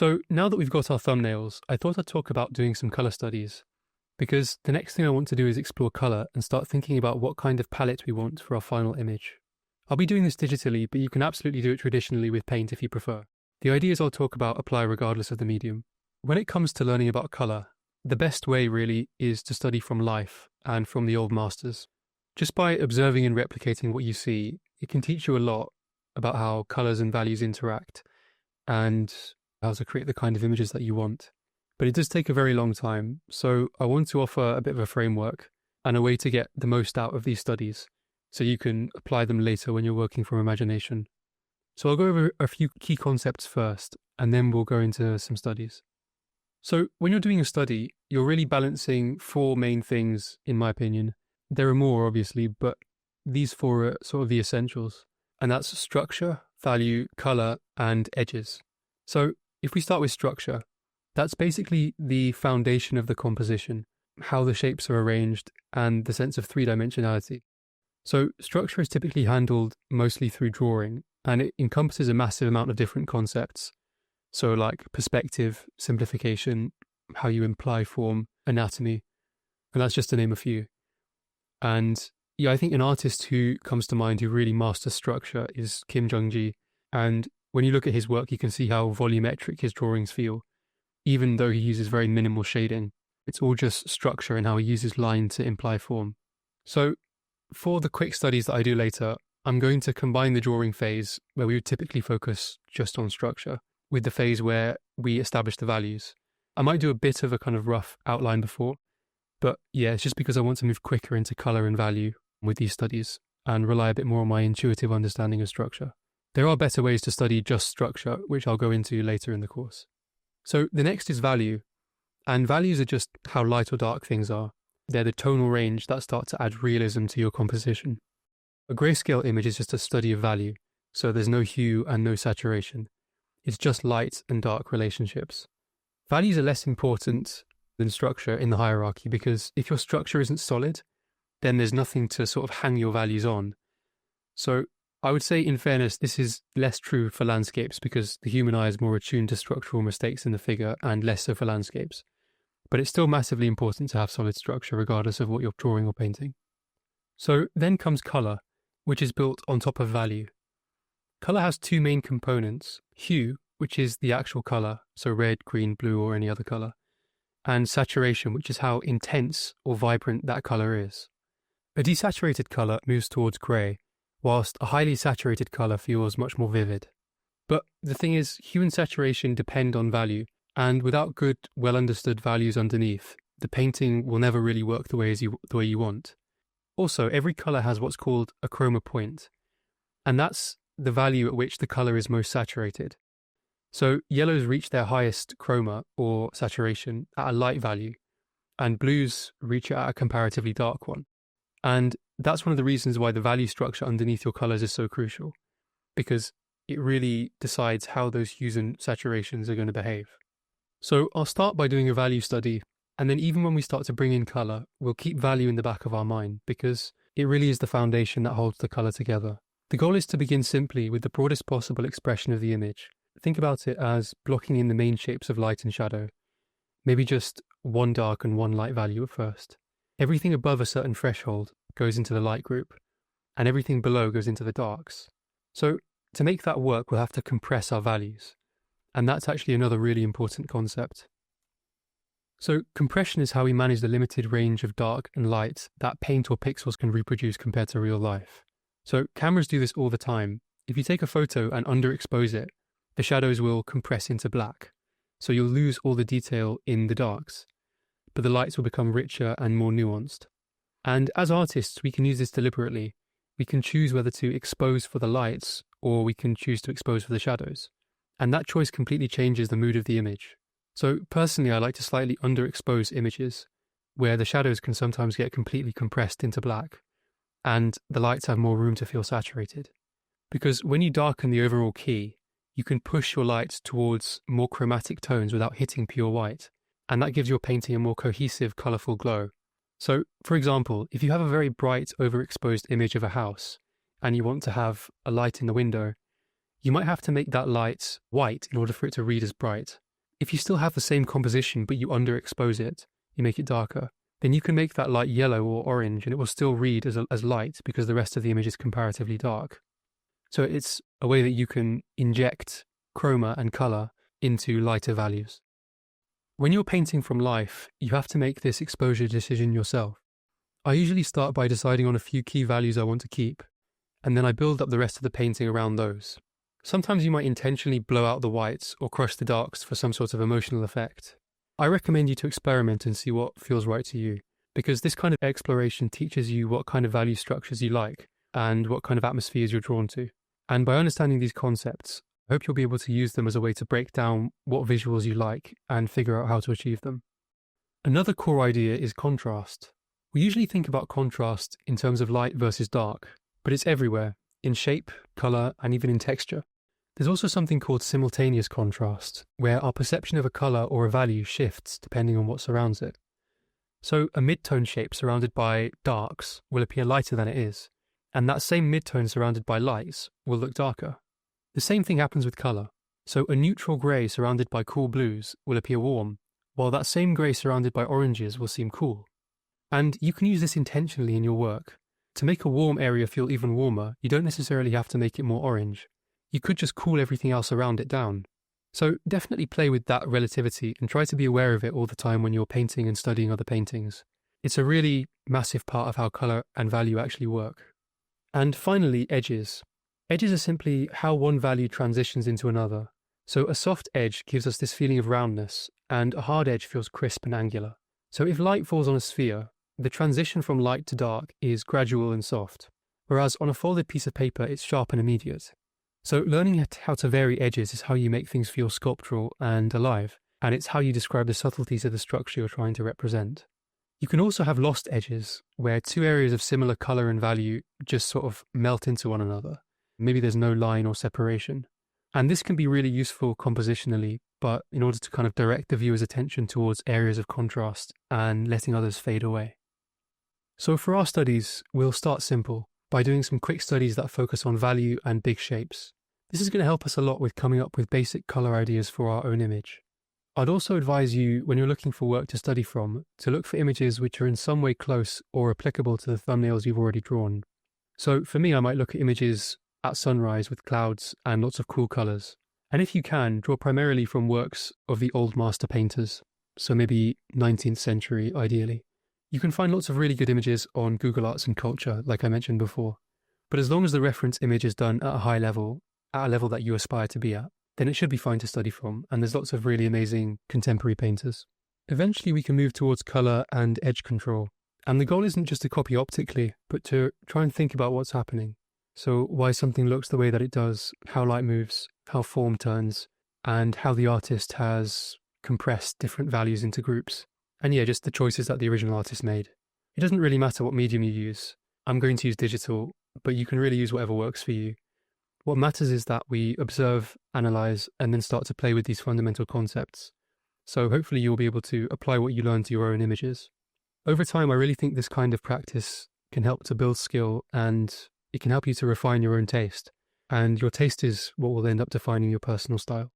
So now that we've got our thumbnails, I thought I'd talk about doing some color studies, because the next thing I want to do is explore color and start thinking about what kind of palette we want for our final image. I'll be doing this digitally, but you can absolutely do it traditionally with paint if you prefer. The ideas I'll talk about apply regardless of the medium. When it comes to learning about color, the best way really is to study from life and from the old masters. Just by observing and replicating what you see, it can teach you a lot about how colors and values interact and how to create the kind of images that you want. But it does take a very long time, so I want to offer a bit of a framework and a way to get the most out of these studies so you can apply them later when you're working from imagination. So I'll go over a few key concepts first, and then we'll go into some studies. So when you're doing a study, you're really balancing four main things, in my opinion. There are more, obviously, but these four are sort of the essentials. And that's structure, value, color, and edges. So if we start with structure, that's basically the foundation of the composition, how the shapes are arranged, and the sense of three-dimensionality. So structure is typically handled mostly through drawing, and it encompasses a massive amount of different concepts. So like perspective, simplification, how you imply form, anatomy, and that's just to name a few. And yeah, I think an artist who comes to mind who really masters structure is Kim Jung-gi. And when you look at his work, you can see how volumetric his drawings feel, even though he uses very minimal shading. It's all just structure and how he uses line to imply form. So for the quick studies that I do later, I'm going to combine the drawing phase, where we would typically focus just on structure, with the phase where we establish the values. I might do a bit of a kind of rough outline before, but yeah, it's just because I want to move quicker into color and value with these studies and rely a bit more on my intuitive understanding of structure. There are better ways to study just structure, which I'll go into later in the course. So the next is value, and values are just how light or dark things are. They're the tonal range that start to add realism to your composition. A grayscale image is just a study of value, so there's no hue and no saturation. It's just light and dark relationships. Values are less important than structure in the hierarchy, because if your structure isn't solid, then there's nothing to sort of hang your values on. So I would say, in fairness, this is less true for landscapes because the human eye is more attuned to structural mistakes in the figure and less so for landscapes. But it's still massively important to have solid structure regardless of what you're drawing or painting. So then comes color, which is built on top of value. Color has two main components: hue, which is the actual color, so red, green, blue, or any other color, and saturation, which is how intense or vibrant that color is. A desaturated color moves towards gray, whilst a highly saturated color feels much more vivid. But the thing is, hue and saturation depend on value, and without good, well-understood values underneath, the painting will never really work the way you want. Also, every color has what's called a chroma point, and that's the value at which the color is most saturated. So yellows reach their highest chroma, or saturation, at a light value, and blues reach it at a comparatively dark one. And that's one of the reasons why the value structure underneath your colors is so crucial, because it really decides how those hues and saturations are going to behave. So I'll start by doing a value study, and then even when we start to bring in color, we'll keep value in the back of our mind, because it really is the foundation that holds the color together. The goal is to begin simply with the broadest possible expression of the image. Think about it as blocking in the main shapes of light and shadow. Maybe just one dark and one light value at first. Everything above a certain threshold goes into the light group, and everything below goes into the darks. So to make that work, we'll have to compress our values. And that's actually another really important concept. So compression is how we manage the limited range of dark and light that paint or pixels can reproduce compared to real life. So cameras do this all the time. If you take a photo and underexpose it, the shadows will compress into black. So you'll lose all the detail in the darks, but the lights will become richer and more nuanced. And as artists, we can use this deliberately. We can choose whether to expose for the lights, or we can choose to expose for the shadows. And that choice completely changes the mood of the image. So personally, I like to slightly underexpose images, where the shadows can sometimes get completely compressed into black, and the lights have more room to feel saturated. Because when you darken the overall key, you can push your lights towards more chromatic tones without hitting pure white, and that gives your painting a more cohesive, colourful glow. So, for example, if you have a very bright, overexposed image of a house, and you want to have a light in the window, you might have to make that light white in order for it to read as bright. If you still have the same composition but you underexpose it, you make it darker, then you can make that light yellow or orange and it will still read as light because the rest of the image is comparatively dark. So it's a way that you can inject chroma and color into lighter values. When you're painting from life, you have to make this exposure decision yourself. I usually start by deciding on a few key values I want to keep, and then I build up the rest of the painting around those. Sometimes you might intentionally blow out the whites or crush the darks for some sort of emotional effect. I recommend you to experiment and see what feels right to you, because this kind of exploration teaches you what kind of value structures you like and what kind of atmospheres you're drawn to. And by understanding these concepts, I hope you'll be able to use them as a way to break down what visuals you like and figure out how to achieve them. Another core idea is contrast. We usually think about contrast in terms of light versus dark, but it's everywhere, in shape, color, and even in texture. There's also something called simultaneous contrast, where our perception of a color or a value shifts depending on what surrounds it. So a mid-tone shape surrounded by darks will appear lighter than it is, and that same mid-tone surrounded by lights will look darker. The same thing happens with color. So a neutral grey surrounded by cool blues will appear warm, while that same grey surrounded by oranges will seem cool. And you can use this intentionally in your work. To make a warm area feel even warmer, you don't necessarily have to make it more orange. You could just cool everything else around it down. So definitely play with that relativity and try to be aware of it all the time when you're painting and studying other paintings. It's a really massive part of how colour and value actually work. And finally, edges. Edges are simply how one value transitions into another. So a soft edge gives us this feeling of roundness, and a hard edge feels crisp and angular. So if light falls on a sphere, the transition from light to dark is gradual and soft, whereas on a folded piece of paper it's sharp and immediate. So learning how to vary edges is how you make things feel sculptural and alive, and it's how you describe the subtleties of the structure you're trying to represent. You can also have lost edges, where two areas of similar colour and value just sort of melt into one another. Maybe there's no line or separation. And this can be really useful compositionally, but in order to kind of direct the viewer's attention towards areas of contrast and letting others fade away. So for our studies, we'll start simple by doing some quick studies that focus on value and big shapes. This is going to help us a lot with coming up with basic colour ideas for our own image. I'd also advise you, when you're looking for work to study from, to look for images which are in some way close or applicable to the thumbnails you've already drawn. So for me, I might look at images at sunrise with clouds and lots of cool colours. And if you can, draw primarily from works of the old master painters, so maybe 19th century ideally. You can find lots of really good images on Google Arts and Culture, like I mentioned before. But as long as the reference image is done at a high level, at a level that you aspire to be at, then it should be fine to study from, and there's lots of really amazing contemporary painters. Eventually we can move towards colour and edge control, and the goal isn't just to copy optically, but to try and think about what's happening. So why something looks the way that it does, how light moves, how form turns, and how the artist has compressed different values into groups. And yeah, just the choices that the original artist made. It doesn't really matter what medium you use. I'm going to use digital, but you can really use whatever works for you. What matters is that we observe, analyze, and then start to play with these fundamental concepts. So hopefully you'll be able to apply what you learn to your own images. Over time, I really think this kind of practice can help to build skill, and it can help you to refine your own taste. And your taste is what will end up defining your personal style.